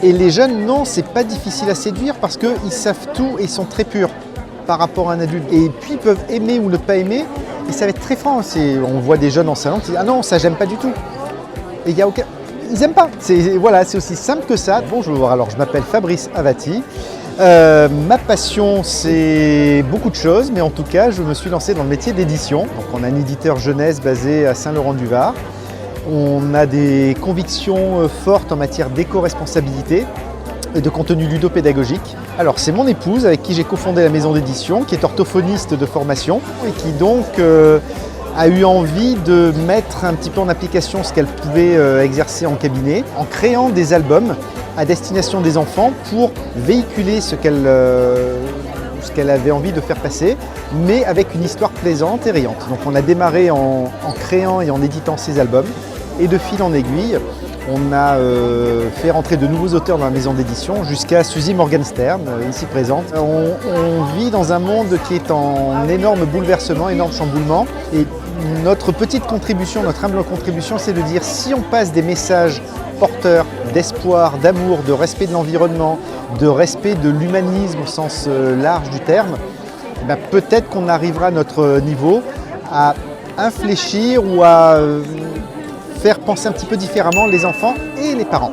Et les jeunes, non, c'est pas difficile à séduire parce qu'ils savent tout et ils sont très purs par rapport à un adulte. Et puis ils peuvent aimer ou ne pas aimer, et ça va être très franc. On voit des jeunes en salon qui disent « Ah non, ça j'aime pas du tout ». Et il y a aucun... Ils n'aiment pas. Voilà, c'est aussi simple que ça. Bonjour, alors je m'appelle Fabrice Avati. Ma passion, c'est beaucoup de choses, mais en tout cas, je me suis lancé dans le métier d'édition. Donc, on a un éditeur jeunesse basé à Saint-Laurent-du-Var. On a des convictions fortes en matière d'éco-responsabilité et de contenu ludopédagogique. Alors, c'est mon épouse avec qui j'ai cofondé la maison d'édition, qui est orthophoniste de formation et qui donc a eu envie de mettre un petit peu en application ce qu'elle pouvait exercer en cabinet en créant des albums à destination des enfants pour véhiculer ce qu'elle avait envie de faire passer, mais avec une histoire plaisante et riante. Donc on a démarré en créant et en éditant ces albums, et de fil en aiguille, on a fait rentrer de nouveaux auteurs dans la maison d'édition jusqu'à Suzy Morgenstern, ici présente. On vit dans un monde qui est en énorme bouleversement, énorme chamboulement, et notre petite contribution, notre humble contribution, c'est de dire si on passe des messages porteurs d'espoir, d'amour, de respect de l'environnement, de respect de l'humanisme au sens large du terme, ben peut-être qu'on arrivera à notre niveau à infléchir ou à faire penser un petit peu différemment les enfants et les parents.